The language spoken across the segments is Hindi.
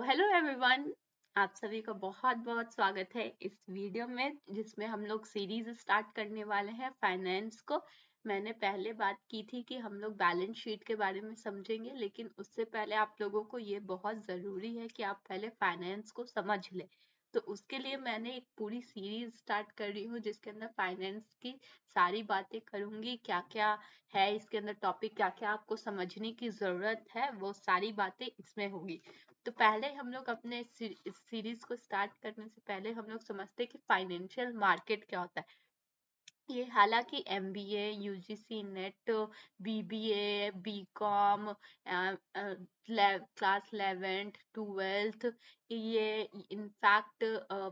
हेलो एवरीवन, आप सभी का बहुत बहुत स्वागत है इस वीडियो में जिसमें हम लोग सीरीज स्टार्ट करने वाले हैं फाइनेंस को। मैंने पहले बात की थी कि हम लोग बैलेंस शीट के बारे में समझेंगे, लेकिन उससे पहले आप लोगों को ये बहुत ज़रूरी है कि आप पहले फाइनेंस को समझ लें। तो उसके लिए मैंने एक पूरी सीरीज स्टार्ट कर रही हूँ जिसके अंदर फाइनेंस की सारी बातें करूंगी। क्या क्या है इसके अंदर टॉपिक, क्या क्या आपको समझने की ज़रूरत है, वो सारी बातें इसमें होगी। तो पहले हम लोग अपने इस सीरीज को स्टार्ट करने से पहले हम लोग समझते हैं कि फाइनेंशियल मार्केट क्या होता है। ये हालांकि MBA, UGC NET, BBA, BCom, class 11th 12th, ये इनफैक्ट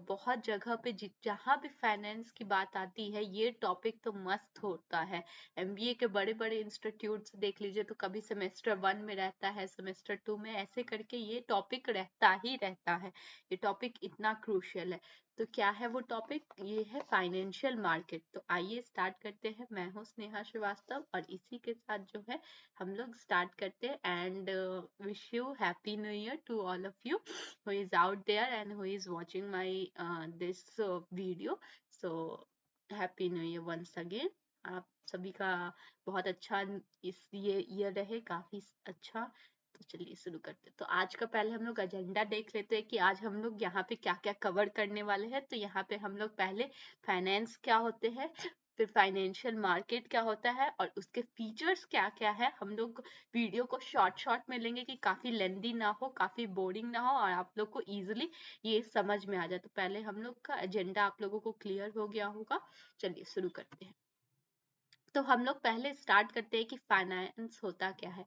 बहुत जगह पे जहाँ भी फाइनेंस की बात आती है ये टॉपिक तो मस्त होता है। एमबीए के बड़े बड़े इंस्टीट्यूट्स देख लीजिए तो कभी सेमेस्टर 1 में रहता है, सेमेस्टर 2 में, ऐसे करके ये टॉपिक रहता ही रहता है। ये टॉपिक इतना क्रूशियल है। तो क्या है वो टॉपिक? ये है फाइनेंशियल मार्केट। तो आइए स्टार्ट करते हैं। मैं हूँ स्नेहा श्रीवास्तव और इसी के साथ जो है हम लोग स्टार्ट करते हैं। And wish you happy new year to all of you who is out there and who is watching my this video. So happy new year once again. आप सभी का बहुत अच्छा इस ये ईयर रहे, काफी अच्छा। तो चलिए शुरू करते हैं। तो आज का पहले हम लोग एजेंडा देख लेते हैं कि आज हम लोग यहाँ पे क्या क्या कवर करने वाले हैं। तो यहाँ पे हम लोग पहले फाइनेंस क्या होते हैं, फिर फाइनेंशियल मार्केट क्या होता है और उसके फीचर्स क्या क्या है। हम लोग वीडियो को शॉर्ट शॉर्ट में लेंगे कि काफी लेंदी ना हो, काफी बोरिंग ना हो और आप लोग को इजिली ये समझ में आ जाए। तो पहले हम लोग का एजेंडा आप लोगों को क्लियर हो गया होगा। चलिए शुरू करते हैं। तो हम लोग पहले स्टार्ट करते हैं कि फाइनेंस होता क्या है।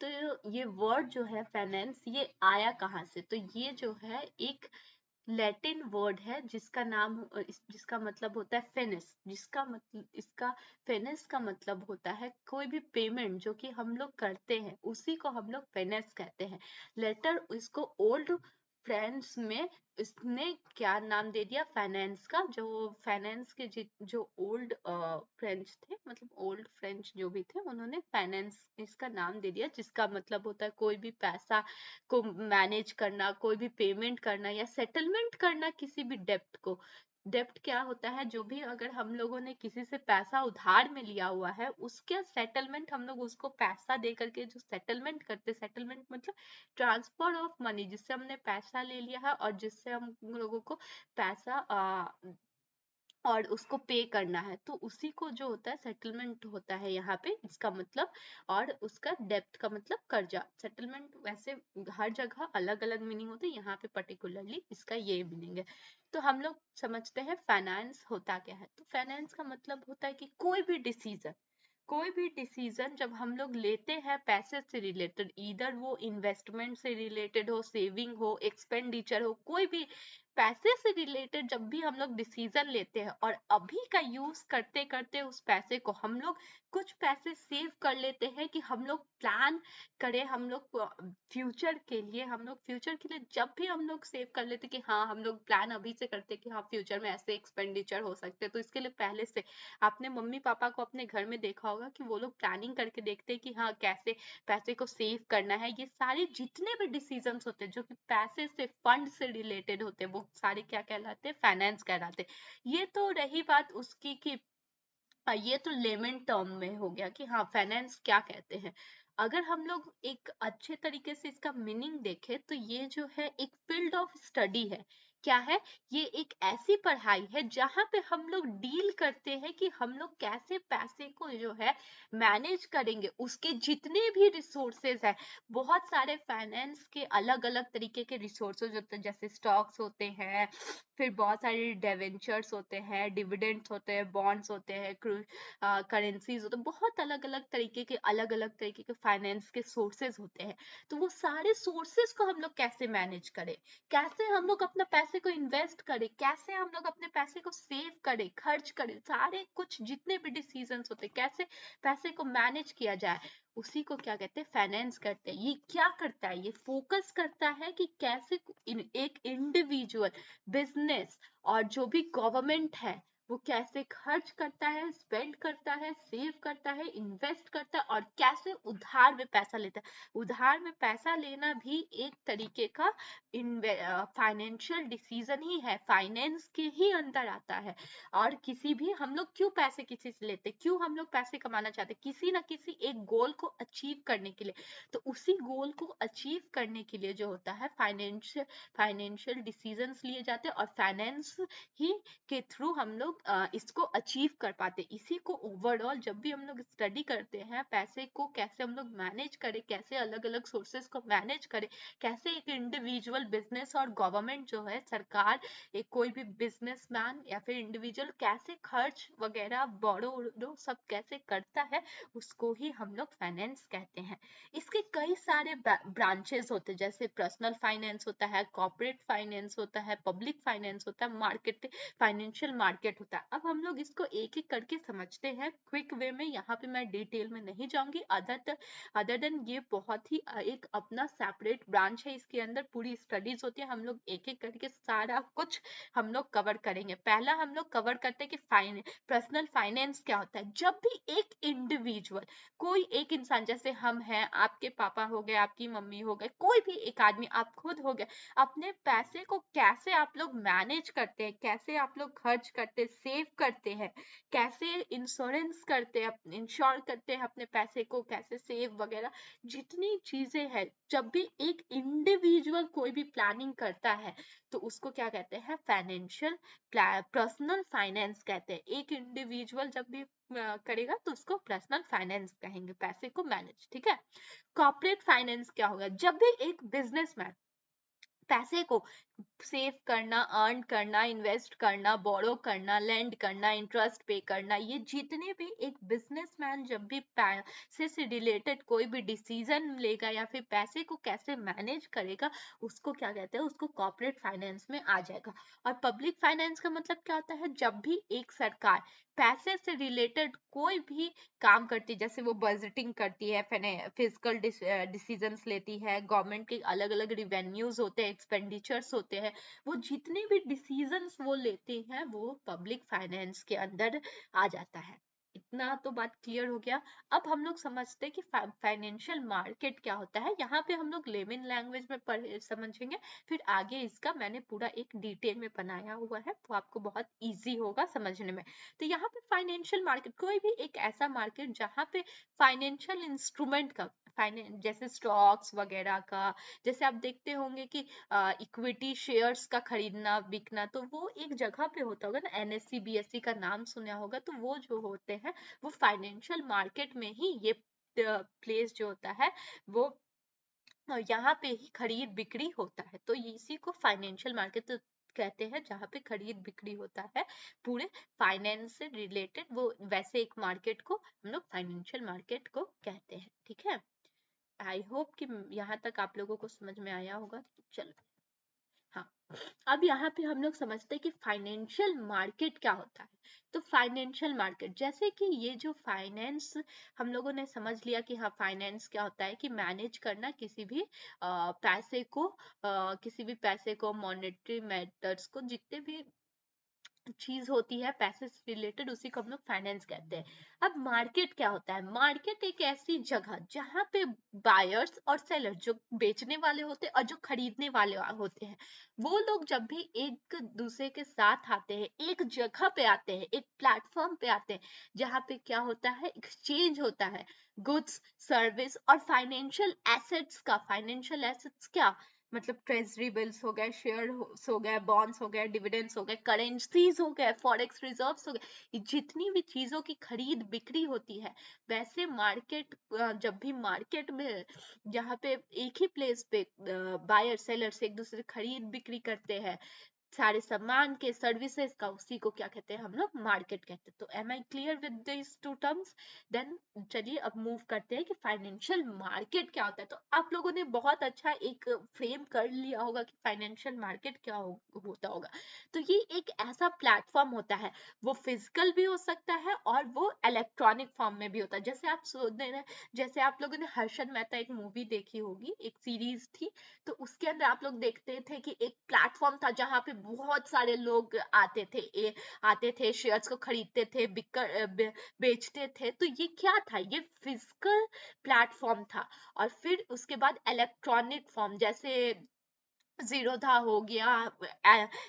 तो ये वर्ड जो है फाइनेंस, ये आया कहाँ से? तो ये जो है एक लैटिन वर्ड है जिसका नाम जिसका मतलब होता है फेनिस। जिसका मतलब इसका फेनिस का मतलब होता है कोई भी पेमेंट जो कि हम लोग करते हैं उसी को हम लोग फेनिस कहते हैं। लेटर इसको ओल्ड फ्रेंच में इसने क्या नाम दे दिया? फाइनेंस का। जो फाइनेंस के जो ओल्ड फ्रेंच थे, मतलब ओल्ड फ्रेंच जो भी थे, उन्होंने फाइनेंस इसका नाम दे दिया, जिसका मतलब होता है कोई भी पैसा को मैनेज करना, कोई भी पेमेंट करना या सेटलमेंट करना किसी भी डेप्ट को। डेप्ट क्या होता है? जो भी अगर हम लोगों ने किसी से पैसा उधार में लिया हुआ है उसके सेटलमेंट, हम लोग उसको पैसा दे करके जो सेटलमेंट करते, सेटलमेंट मतलब ट्रांसफर ऑफ मनी, जिससे हमने पैसा ले लिया है और जिससे हम लोगों को पैसा और उसको पे करना है, तो उसी को जो होता है सेटलमेंट होता है यहाँ पे, इसका मतलब। और उसका डेप्ट का मतलब कर्जा। सेटलमेंट वैसे हर जगह अलग अलग मीनिंग होती है, यहाँ पे पर्टिकुलरली इसका ये मीनिंग है। तो हम लोग समझते हैं फाइनेंस होता क्या है। तो फाइनेंस का मतलब होता है कि कोई भी डिसीजन जब हम लोग लेते हैं पैसे से रिलेटेड, इधर वो इन्वेस्टमेंट से रिलेटेड हो, सेविंग हो, एक्सपेंडिचर हो, कोई भी पैसे से रिलेटेड जब भी हम लोग डिसीजन लेते हैं और अभी का यूज करते करते उस पैसे को हम लोग कुछ पैसे सेव कर लेते हैं कि हम लोग प्लान करें, हम लोग फ्यूचर के लिए, हम लोग फ्यूचर के लिए जब भी हम लोग सेव कर लेते कि हाँ हम लोग प्लान अभी से करते कि हाँ फ्यूचर में ऐसे एक्सपेंडिचर हो सकते हैं, तो इसके लिए पहले से आपने मम्मी पापा को अपने घर में देखा होगा कि वो लोग प्लानिंग करके देखते हैं कि हाँ कैसे पैसे को सेव करना है। ये सारे जितने भी डिसीजंस होते हैं जो कि पैसे से, फंड से रिलेटेड होते हैं, वो सारे क्या कहलाते हैं? फाइनेंस कहलाते हैं। ये तो रही बात उसकी कि ये तो लेमन टर्म में हो गया कि हाँ फाइनेंस क्या कहते हैं। अगर हम लोग एक अच्छे तरीके से इसका मीनिंग देखें तो ये जो है एक फील्ड ऑफ स्टडी है। क्या है? ये एक ऐसी पढ़ाई है जहां पे हम लोग डील करते हैं कि हम लोग कैसे पैसे को जो है मैनेज करेंगे। उसके जितने भी रिसोर्सेज है, बहुत सारे फाइनेंस के अलग अलग तरीके के रिसोर्सेज होते हैं, जैसे स्टॉक्स होते हैं, फिर बहुत सारे डिवेंचर्स होते हैं, डिविडेंड्स होते हैं, बॉन्ड्स होते हैं, करेंसीज होते हैं, बहुत अलग अलग तरीके के फाइनेंस के सोर्सेज होते हैं। तो वो सारे सोर्सेज को हम लोग कैसे मैनेज करें, कैसे हम लोग अपने पैसे को इन्वेस्ट करें, कैसे हम लोग अपने पैसे को सेव करें, खर्च करें, सारे कुछ जितने भी डिसीजंस होते हैं, कैसे पैसे को मैनेज किया जाए, उसी को क्या कहते हैं? फाइनेंस करते हैं। ये क्या करता है? ये फोकस करता है कि कैसे एक इंडिविजुअल, बिजनेस और जो भी गवर्नमेंट है वो कैसे खर्च करता है, स्पेंड करता है, सेव करता है, इन्वेस्ट करता है, और कैसे उधार में पैसा लेता है। उधार में पैसा लेना भी एक तरीके का फाइनेंशियल डिसीजन ही है, फाइनेंस के ही अंदर आता है। और किसी भी, हम लोग क्यों पैसे किसी से लेते, क्यों हम लोग पैसे कमाना चाहते, किसी ना किसी एक गोल को अचीव करने के लिए। तो उसी गोल को अचीव करने के लिए जो होता है, फाइनेंशियल डिसीजंस लिए जाते हैं, और फाइनेंस ही के थ्रू हम लोग इसको अचीव कर पाते। इसी को ओवरऑल जब भी हम लोग स्टडी करते हैं, पैसे को कैसे हम लोग मैनेज करें, कैसे अलग अलग सोर्सेस को मैनेज करें, कैसे एक इंडिविजुअल बिजनेस और गवर्नमेंट जो है, सरकार, एक कोई भी बिजनेसमैन या फिर इंडिविजुअल कैसे खर्च वगैरह बोरो सब कैसे करता है, उसको ही हम लोग फाइनेंस कहते हैं। इसके कई सारे ब्रांचेस होते हैं, जैसे पर्सनल फाइनेंस होता है, कॉर्पोरेट फाइनेंस होता है, पब्लिक फाइनेंस होता है, मार्केट फाइनेंशियल मार्केट होता है। अब हम लोग इसको एक एक करके समझते हैं क्विक वे में, यहाँ पे मैं डिटेल में नहीं जाऊंगी। अदर देन ये बहुत ही एक अपना सेपरेट ब्रांच है, इसके अंदर पूरी स्टडीज होती है। हम लोग एक एक करके सारा कुछ हम लोग कवर करेंगे। पहला हम लोग कवर करते हैं कि पर्सनल फाइनेंस क्या होता है। जब भी एक इंडिविजुअल, कोई एक इंसान, जैसे हम हैं, आपके पापा हो गए, आपकी मम्मी हो गए, कोई भी एक आदमी, आप खुद हो गए, अपने पैसे को कैसे आप लोग मैनेज करते हैं, कैसे आप लोग खर्च करते हैं, सेव करते हैं, कैसे इंश्योरेंस करते हैं, इंश्योर करते हैं अपने पैसे को, कैसे सेव वगैरह, जितनी चीजें हैं, जब भी एक इंडिविजुअल कोई भी प्लानिंग करता है, तो उसको क्या कहते हैं, फाइनेंशियल पर्सनल फाइनेंस कहते हैं। एक इंडिविजुअल जब भी करेगा तो उसको पर्सनल फाइनेंस कहेंगे, पैसे को मैनेज, ठीक है। कॉर्पोरेट फाइनेंस क्या होगा, जब भी एक बिजनेसमैन पैसे को सेव करना, अर्न करना, इन्वेस्ट करना, बोरो करना, लेंड करना, इंटरेस्ट पे करना, ये जितने भी एक बिजनेसमैन जब भी पैसे से रिलेटेड कोई भी डिसीजन लेगा या फिर पैसे को कैसे मैनेज करेगा, उसको क्या कहते हैं, उसको कॉर्पोरेट फाइनेंस में आ जाएगा। और पब्लिक फाइनेंस का मतलब क्या होता है, जब भी एक सरकार पैसे से रिलेटेड कोई भी काम करती है, जैसे वो बजटिंग करती है, फिजिकल डिसीजंस लेती है, गवर्नमेंट के अलग अलग रिवेन्यूज होते हैं, एक्सपेंडिचर्स होते हैं, वो जितने भी डिसीजंस वो लेते हैं, वो पब्लिक फाइनेंस के अंदर आ जाता है। इतना तो बात क्लियर हो गया। अब हम लोग समझते हैं कि फाइनेंशियल मार्केट क्या होता है। यहाँ पे हम लोग लेमन लैंग्वेज में समझेंगे, फिर आगे इसका मैंने पूरा एक डिटेल में बनाया हुआ है, तो आपको बहुत इजी होगा समझने में। तो यहाँ पे फाइनेंशियल मार्केट, कोई भी एक ऐसा मार्केट जहाँ पे फाइनेंशियल इंस्ट्रूमेंट का, फाइनेंस जैसे स्टॉक्स वगैरह का, जैसे आप देखते होंगे कि इक्विटी शेयर्स का खरीदना बिकना, तो वो एक जगह पे होता होगा ना, एनएससी बीएससी का नाम सुना होगा, तो वो जो होते हैं वो फाइनेंशियल मार्केट में ही ये प्लेस जो होता है, वो यहाँ पे ही खरीद बिक्री होता है। तो इसी को फाइनेंशियल मार्केट कहते हैं, जहाँ पे खरीद बिक्री होता है पूरे फाइनेंस से रिलेटेड, वो वैसे एक मार्केट को हम लोग फाइनेंशियल मार्केट को कहते हैं, ठीक है। आई होप कि यहाँ तक आप लोगों को समझ में आया होगा। चलो, हाँ, अब यहाँ पे हम लोग समझते हैं कि फाइनेंशियल मार्केट क्या होता है। तो फाइनेंशियल मार्केट, जैसे कि ये जो फाइनेंस, हम लोगों ने समझ लिया कि हाँ, फाइनेंस क्या होता है, कि मैनेज करना किसी भी पैसे को, किसी भी पैसे को, मॉनेटरी मैटर्स को, जितने भी चीज होती है पैसे से रिलेटेड, उसी को हम लोग फाइनेंस कहते हैं। अब मार्केट क्या होता है, मार्केट एक ऐसी जगह जहाँ पे बायर्स और सेलर, जो बेचने वाले होते हैं और जो खरीदने वाले होते हैं, वो लोग जब भी एक दूसरे के साथ आते हैं, एक जगह पे आते हैं, एक प्लेटफॉर्म पे आते हैं, जहाँ पे क्या होता है, एक्सचेंज होता है, गुड्स, सर्विस और फाइनेंशियल एसेट्स का। फाइनेंशियल एसेट्स क्या मतलब, ट्रेजरी बिल्स हो गए, शेयर हो गए, बॉन्ड्स हो गए, डिविडेंड्स हो गए, करेंसीज हो गए, फॉरेक्स रिजर्व्स हो गए, जितनी भी चीजों की खरीद बिक्री होती है, वैसे मार्केट, जब भी मार्केट में, जहाँ पे एक ही प्लेस पे बायर सेलर्स एक दूसरे से खरीद बिक्री करते हैं सारे सामान के, सर्विसेज का, उसी को क्या कहते हैं, हम लोग मार्केट कहते हैं। तो am I clear with this two terms? Then चलिए अब मूव करते हैं कि फाइनेंशियल मार्केट क्या होता है। तो आप लोगों ने बहुत अच्छा एक फ्रेम कर लिया होगा कि फाइनेंशियल मार्केट क्या होता होगा। तो ये एक ऐसा प्लेटफॉर्म होता है, वो फिजिकल भी हो सकता है और वो इलेक्ट्रॉनिक फॉर्म में भी होता है। जैसे आप लोगों ने हर्षद मेहता एक मूवी देखी होगी, एक सीरीज थी, तो उसके अंदर आप लोग देखते थे कि एक प्लेटफॉर्म था जहाँ पे बहुत सारे लोग आते थे, शेयर्स को खरीदते थे, बेचते थे। तो ये क्या था, ये फिजिकल प्लेटफॉर्म था। और फिर उसके बाद इलेक्ट्रॉनिक फॉर्म, जैसे जीरोधा हो गया,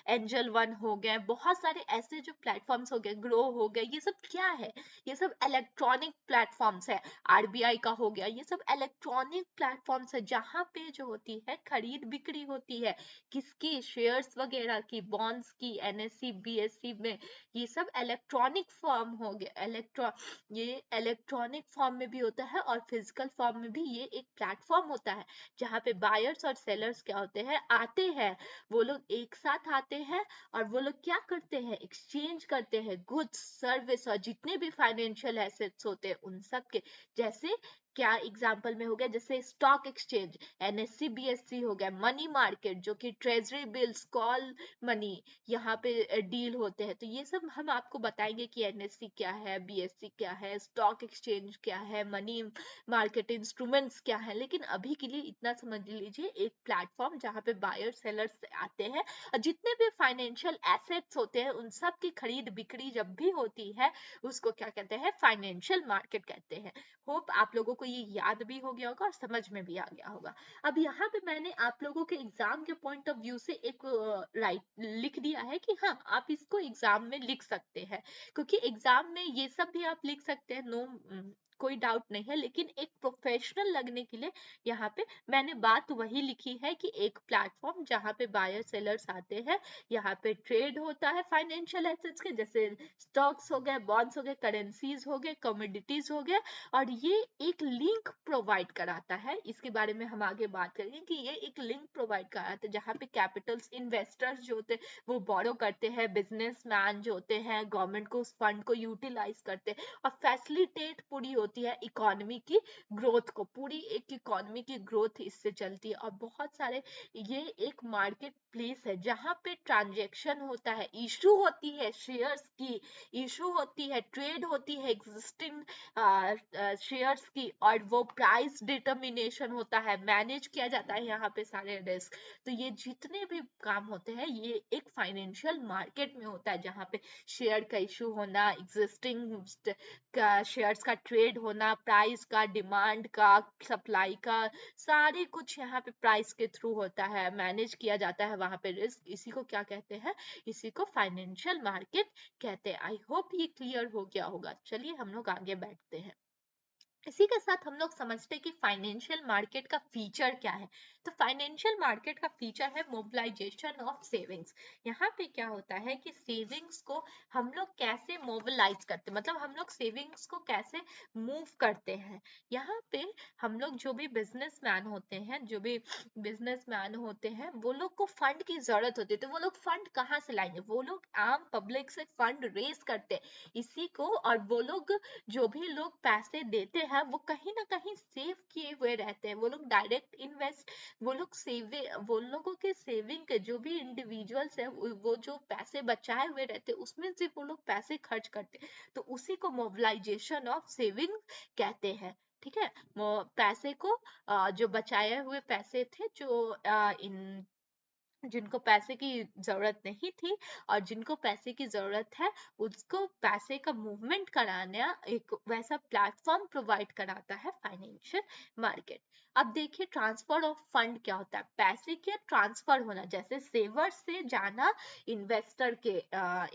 एंजल वन हो गए, बहुत सारे ऐसे जो प्लेटफॉर्म्स हो गए, ग्रो हो गए, ये सब क्या है, ये सब इलेक्ट्रॉनिक प्लेटफॉर्म्स है। आरबीआई का हो गया, ये सब इलेक्ट्रॉनिक प्लेटफॉर्म्स है जहां पे जो होती है खरीद बिक्री होती है, किसकी, शेयर्स वगैरह की, बॉन्ड्स की, एनएससी बीएससी में। ये सब इलेक्ट्रॉनिक फॉर्म हो गया, ये इलेक्ट्रॉनिक फॉर्म में भी होता है और फिजिकल फॉर्म में भी ये एक प्लेटफॉर्म होता है, जहाँ पे बायर्स और सेलर्स क्या होते हैं, आते हैं, वो लोग एक साथ आते हैं और वो लोग क्या करते हैं, एक्सचेंज करते हैं गुड्स, सर्विस और जितने भी फाइनेंशियल एसेट्स होते हैं उन सब के। जैसे क्या एग्जांपल में हो गया, जैसे स्टॉक एक्सचेंज, एनएससी बीएससी हो गया, मनी मार्केट जो कि ट्रेजरी बिल्स, कॉल मनी, यहाँ पे डील होते हैं। तो ये सब हम आपको बताएंगे कि एनएससी क्या है, बीएससी क्या है, स्टॉक एक्सचेंज क्या है, मनी मार्केट इंस्ट्रूमेंट्स क्या है। लेकिन अभी के लिए इतना समझ लीजिए, एक प्लेटफॉर्म जहाँ पे बायर सेलर्स आते हैं और जितने भी फाइनेंशियल एसेट्स होते हैं उन सब की खरीद बिक्री जब भी होती है, उसको क्या कहते हैं, फाइनेंशियल मार्केट कहते हैं। होप आप लोगों को ये याद भी हो गया होगा और समझ में भी आ गया होगा। अब यहाँ पे मैंने आप लोगों के एग्जाम के पॉइंट ऑफ व्यू से एक राइट लिख दिया है कि हाँ, आप इसको एग्जाम में लिख सकते हैं, क्योंकि एग्जाम में ये सब भी आप लिख सकते हैं, नो कोई डाउट नहीं है। लेकिन एक प्रोफेशनल लगने के लिए यहाँ पे मैंने बात वही लिखी है कि एक प्लेटफॉर्म जहाँ पे बायर सेलर्स आते हैं, यहाँ पे ट्रेड होता है फाइनेंशियल एसेट्स के, जैसे स्टॉक्स हो गए, बॉन्ड्स हो गए, करेंसीज हो गए, कमोडिटीज हो गए। और ये एक लिंक प्रोवाइड कराता है, इसके बारे में हम आगे बात करेंगे कि ये एक लिंक प्रोवाइड कराता है जहाँ पे कैपिटल्स, इन्वेस्टर्स जो होते हैं वो बोरो करते हैं, बिजनेसमैन जो होते हैं गवर्नमेंट को उस फंड को यूटिलाइज करते हैं और फैसिलिटेट पूरी होती है इकोनॉमी की ग्रोथ को, पूरी एक इकोनॉमी की ग्रोथ इससे चलती है। और बहुत सारे, ये एक मार्केट प्लेस है जहाँ पे ट्रांजेक्शन होता है, इशू होती है शेयर्स की, इशू होती है, ट्रेड होती है एग्जिस्टिंग शेयर्स की, और वो प्राइस डिटर्मिनेशन होता है, मैनेज किया जाता है यहाँ पे सारे रिस्क। तो ये जितने भी काम होते हैं ये एक फाइनेंशियल मार्केट में होता है, जहाँ पे शेयर का इशू होना, एग्जिस्टिंग का शेयर्स का ट्रेड होना, प्राइस का, डिमांड का, सप्लाई का, सारे कुछ यहाँ पे प्राइस के थ्रू होता है, मैनेज किया जाता है वहां पे रिस्क। इसी को क्या कहते हैं, इसी को फाइनेंशियल मार्केट कहते हैं। आई होप ये क्लियर हो गया होगा। चलिए हम लोग आगे बैठते हैं। इसी के साथ हम लोग समझते हैं कि फाइनेंशियल मार्केट का फीचर क्या है। तो फाइनेंशियल मार्केट का फीचर है मोबिलाइजेशन ऑफ सेविंग्स। यहाँ पे क्या होता है कि सेविंग्स को हम लोग कैसे मोबिलाइज करते हैं, मतलब हम लोग सेविंग्स को कैसे मूव करते हैं। यहाँ पे हम लोग जो भी बिजनेसमैन होते हैं, वो लोग को फंड की जरूरत होती है। तो वो लोग फंड कहाँ से लाएंगे, वो लोग आम पब्लिक से फंड रेज करते हैं इसी को। और वो लोग, जो भी लोग पैसे देते हैं वो कहीं ना कहीं सेव किए हुए रहते हैं, वो लोग डायरेक्ट इन्वेस्ट, वो लोगों के सेविंग के जो भी इंडिविजुअल्स है वो जो पैसे बचाए हुए रहते हैं उसमें से वो लोग पैसे खर्च करते हैं। तो उसी को मोबिलाइजेशन ऑफ सेविंग कहते हैं। ठीक है, वो पैसे को, जो बचाए हुए पैसे थे, जो इन जिनको पैसे की जरूरत नहीं थी और जिनको पैसे की जरूरत है, उसको पैसे का मूवमेंट कराना एक वैसा प्लेटफॉर्म प्रोवाइड कराता है फाइनेंशियल मार्केट। अब देखिए ट्रांसफर ऑफ फंड क्या होता है, पैसे के ट्रांसफर होना, जैसे सेवर्स से जाना इन्वेस्टर के,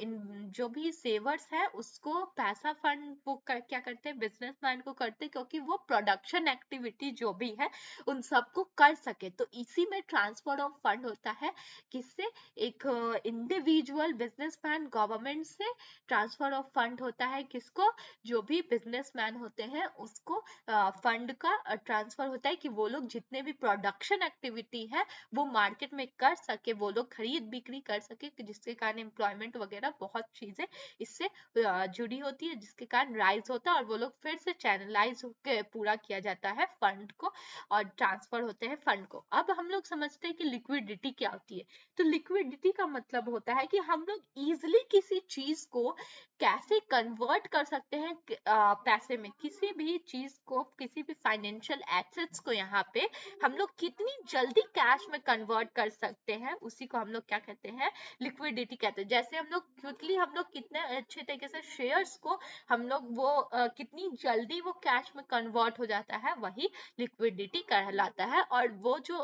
इन जो भी सेवर्स है उसको पैसा फंड वो क्या करते हैं, बिजनेसमैन को करते हैं, क्योंकि वो प्रोडक्शन एक्टिविटी जो भी है उन सबको कर सके। तो इसी में ट्रांसफर ऑफ फंड होता है, किससे, एक इंडिविजुअल बिजनेसमैन, गवर्नमेंट से ट्रांसफर ऑफ फंड होता है किसको, जो भी बिजनेसमैन होते हैं उसको फंड का ट्रांसफर होता है कि वो लोग जितने भी प्रोडक्शन एक्टिविटी है वो मार्केट में कर सके, वो लोग खरीद बिक्री कर सके, जिसके कारण एम्प्लॉयमेंट वगैरह बहुत चीजें इससे जुड़ी होती है, जिसके कारण राइज होता है और वो लोग फिर से चैनलाइज होकर पूरा किया जाता है फंड को और ट्रांसफर होते हैं फंड को। अब हम लोग समझते हैं कि लिक्विडिटी क्या होती है। तो लिक्विडिटी का मतलब होता है कि हम लोग इजिली किसी चीज को कैसे कन्वर्ट कर सकते हैं पैसे में, किसी भी चीज को, किसी भी फाइनेंशियल एसेट्स को यहाँ पे हम लोग कितनी जल्दी कैश में कन्वर्ट कर सकते हैं, उसी को हम लोग क्या कहते हैं, लिक्विडिटी कहते हैं। जैसे हम लोग क्विकली, हम लोग कितने अच्छे तरीके से शेयर्स को हम लोग वो कितनी जल्दी वो कैश में कन्वर्ट हो जाता है, वही लिक्विडिटी कहलाता है। और वो जो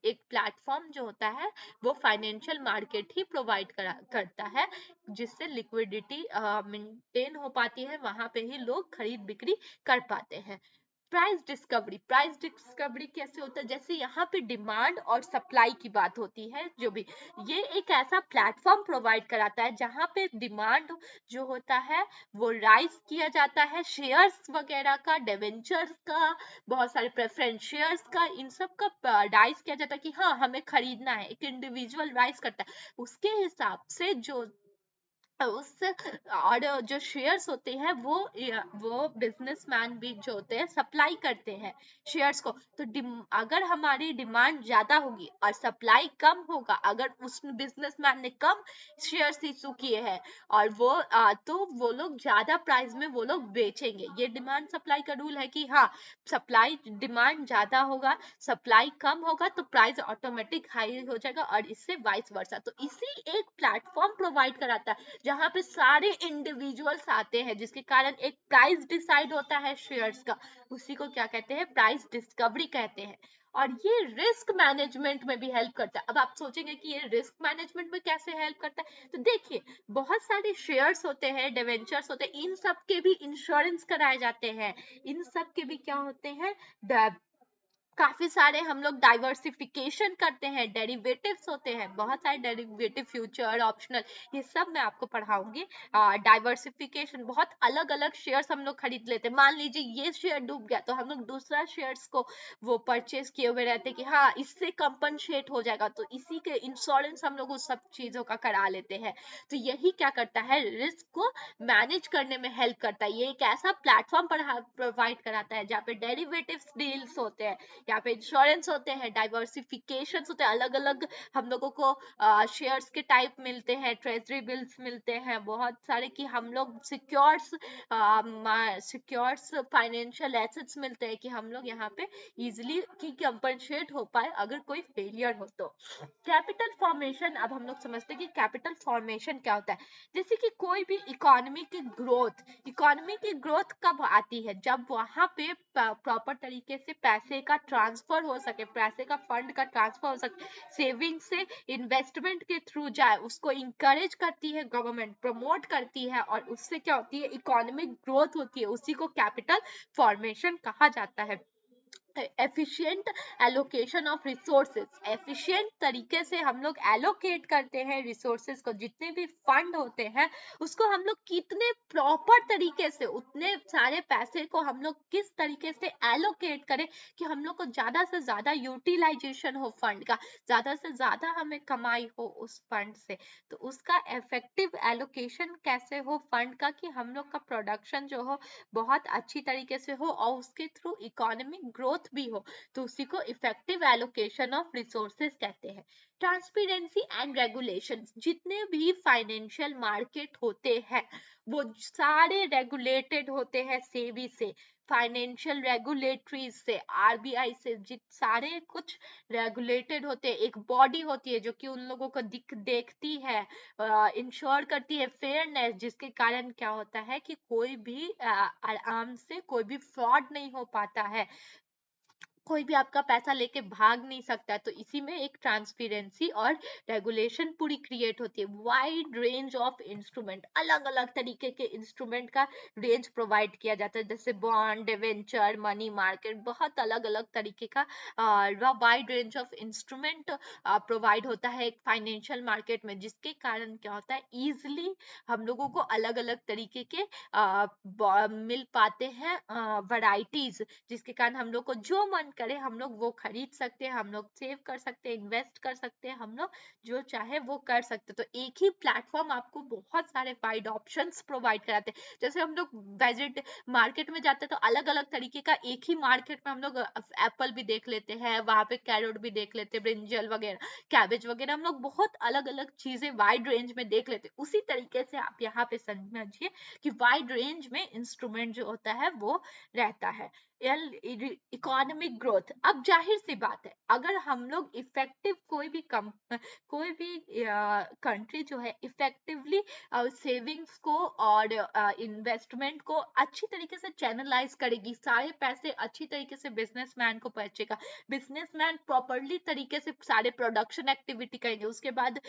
एक प्लेटफॉर्म जो होता है वो फाइनेंशियल मार्केट ही प्रोवाइड करता है, जिससे लिक्विडिटी मेंटेन हो पाती है, वहां पे ही लोग खरीद बिक्री कर पाते हैं। प्राइस डिस्कवरी कैसे होता है, जैसे यहाँ पे डिमांड और सप्लाई की बात होती है, जो भी ये एक ऐसा प्लेटफॉर्म प्रोवाइड कराता है जहाँ पे डिमांड जो होता है वो राइज किया जाता है, शेयर्स वगैरह का, डिवेंचर्स का, बहुत सारे प्रेफरेंस शेयर्स का, इन सब का राइज किया जाता है कि हाँ हमें खरीदना है, एक इंडिविजुअल राइज करता है, उसके हिसाब से जो उस और जो शेयर्स होते हैं वो बिजनेसमैन भी जो होते हैं सप्लाई करते हैं शेयर्स को। तो अगर हमारी डिमांड ज्यादा होगी और सप्लाई कम होगा, अगर उस बिजनेसमैन ने कम शेयर्स इशू किए हैं और तो वो लोग ज्यादा प्राइस में वो लोग बेचेंगे। ये डिमांड सप्लाई का रूल है कि हाँ, सप्लाई डिमांड ज्यादा होगा, सप्लाई कम होगा तो प्राइस ऑटोमेटिक हाई हो जाएगा, और इससे वाइस वर्सा। तो इसी एक प्लेटफॉर्म प्रोवाइड कराता है जहां पे सारे इंडिविजुअल्स आते हैं, जिसके कारण एक प्राइस डिसाइड होता है शेयर्स का, उसी को क्या कहते हैं, प्राइस डिस्कवरी कहते हैं। और ये रिस्क मैनेजमेंट में भी हेल्प करता है। अब आप सोचेंगे कि ये रिस्क मैनेजमेंट में कैसे हेल्प करता है, तो देखिए बहुत सारे शेयर्स होते हैं, डिवेंचर्स होते हैं, इन सब के भी इंश्योरेंस कराए जाते हैं, इन सब के भी क्या होते हैं, काफी सारे हम लोग डाइवर्सिफिकेशन करते हैं, डेरिवेटिव्स होते हैं, बहुत सारे डेरिवेटिव, फ्यूचर, ऑप्शनल, ये सब मैं आपको पढ़ाऊंगी। डाइवर्सिफिकेशन, बहुत अलग अलग शेयर्स हम लोग खरीद लेते हैं। मान लीजिए ये शेयर डूब गया तो हम लोग दूसरा शेयर्स को वो परचेज किए हुए रहते हैं कि हाँ इससे कंपनसेट हो जाएगा, तो इसी के इंश्योरेंस हम लोग उस सब चीजों का करा लेते हैं। तो यही क्या करता है, रिस्क को मैनेज करने में हेल्प करता है। ये एक ऐसा प्लेटफॉर्म प्रोवाइड कराता है जहाँ पे डेरिवेटिव्स डील्स होते हैं, यहाँ पे इंश्योरेंस होते हैं, डाइवर्सिफिकेशन होते हैं, अलग अलग हम लोगों को शेयर्स के टाइप मिलते हैं, ट्रेजरी बिल्स मिलते हैं बहुत सारे, कि हम लोग सिक्योर्स फाइनेंशियल एसेट्स मिलते हैं कि हम लोग यहाँ पे इजिली की कंपनसेट हो पाए अगर कोई फेलियर हो तो। कैपिटल फॉर्मेशन, अब हम लोग समझते हैं कि कैपिटल फॉर्मेशन क्या होता है। जैसे कि कोई भी इकोनॉमी की ग्रोथ कब आती है, जब वहां पे प्रॉपर तरीके से पैसे का ट्रांसफर हो सके, पैसे का फंड का ट्रांसफर हो सके, सेविंग से इन्वेस्टमेंट के थ्रू जाए, उसको इंकरेज करती है गवर्नमेंट, प्रमोट करती है, और उससे क्या होती है, इकोनॉमिक ग्रोथ होती है, उसी को कैपिटल फॉर्मेशन कहा जाता है। Efficient allocation of resources, efficient तरीके से हम लोग एलोकेट करते हैं रिसोर्सेज को, जितने भी फंड होते हैं उसको हम लोग कितने प्रॉपर तरीके से, उतने सारे पैसे को हम लोग किस तरीके से एलोकेट करें कि हम लोग को ज्यादा से ज्यादा यूटिलाइजेशन हो फंड का, ज्यादा से ज्यादा हमें कमाई हो उस फंड से। तो उसका इफेक्टिव एलोकेशन कैसे हो फंड का, कि हम लोग का प्रोडक्शन जो हो बहुत अच्छी तरीके से हो और उसके थ्रू इकोनॉमिक ग्रोथ भी हो, तो उसी को इफेक्टिव एलोकेशन ऑफ रिसोर्सेज कहते हैं। ट्रांसपेरेंसी एंड रेगुलेशन, जितने भी फाइनेंशियल मार्केट होते हैं वो सारे रेगुलेटेड होते हैं सेबी से, फाइनेंशियल रेगुलेटरी से, आरबीआई से, जित सारे कुछ रेगुलेटेड होते हैं। एक बॉडी होती है जो कि उन लोगों को देखती है, इंश्योर करती है फेयरनेस, जिसके कारण क्या होता है कि कोई भी आराम से कोई भी फ्रॉड नहीं हो पाता है, कोई भी आपका पैसा लेके भाग नहीं सकता। तो इसी में एक ट्रांसपेरेंसी और रेगुलेशन पूरी क्रिएट होती है। वाइड रेंज ऑफ इंस्ट्रूमेंट, अलग अलग तरीके के इंस्ट्रूमेंट का रेंज प्रोवाइड किया जाता है, जैसे बॉन्ड, डिवेंचर, मनी मार्केट, बहुत अलग अलग तरीके का wide range of instrument provide होता है एक फाइनेंशियल मार्केट में, जिसके कारण क्या होता है, इजिली हम लोगों को अलग अलग तरीके के मिल पाते हैं वैरायटीज, जिसके कारण हम लोग को जो मन करें हम लोग वो खरीद सकते हैं, हम लोग सेव कर सकते हैं, इन्वेस्ट कर सकते हैं, हम लोग जो चाहे वो कर सकते हैं। तो एक ही प्लेटफॉर्म आपको बहुत सारे वाइड ऑप्शंस प्रोवाइड कराते हैं। जैसे हम लोग वेजिट मार्केट में जाते हैं तो अलग अलग तरीके का, एक ही मार्केट में हम लोग एप्पल भी देख लेते हैं, वहां पे कैरेट भी देख लेते हैं, ब्रिंजल वगैरह, कैबेज वगैरह, हम लोग बहुत अलग अलग चीजें वाइड रेंज में देख लेते हैं। उसी तरीके से आप यहाँ पे समझिए कि वाइड रेंज में इंस्ट्रूमेंट जो होता है वो रहता है। इकोनॉमिक ग्रोथ, अब जाहिर सी बात है, अगर हम लोग इफेक्टिव कोई भी कंट्री जो है इफेक्टिवली सेविंग्स को और इन्वेस्टमेंट को अच्छी तरीके से चैनलाइज करेगी, सारे पैसे अच्छी तरीके से बिजनेसमैन को पहुंचेगा, बिजनेसमैन प्रॉपरली तरीके से सारे प्रोडक्शन एक्टिविटी करेंगे, उसके बाद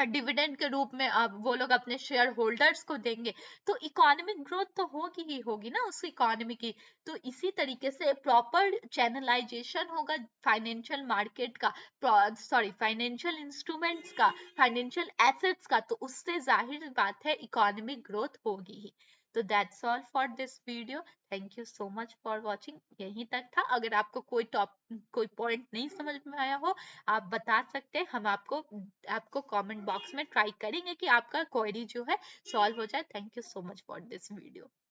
डिविडेंड के रूप में अब वो लोग अपने शेयर होल्डर्स को देंगे, तो इकोनॉमिक ग्रोथ तो होगी ही होगी ना उस इकोनॉमी की। तो इसी तरीके से प्रॉपर चैनलाइजेशन होगा फाइनेंशियल मार्केट का, सॉरी फाइनेंशियल इंस्ट्रूमेंट्स का, फाइनेंशियल एसेट्स का, तो उससे जाहिर बात है इकोनॉमिक ग्रोथ होगी ही। तो that's all for this video. Thank you so much for watching. यहीं तक था। अगर आपको कोई पॉइंट नहीं समझ में आया हो, आप बता सकते हैं, हम आपको कमेंट बॉक्स में ट्राई करेंगे कि आपका क्वेरी जो है सॉल्व हो जाए। Thank you so much for this video.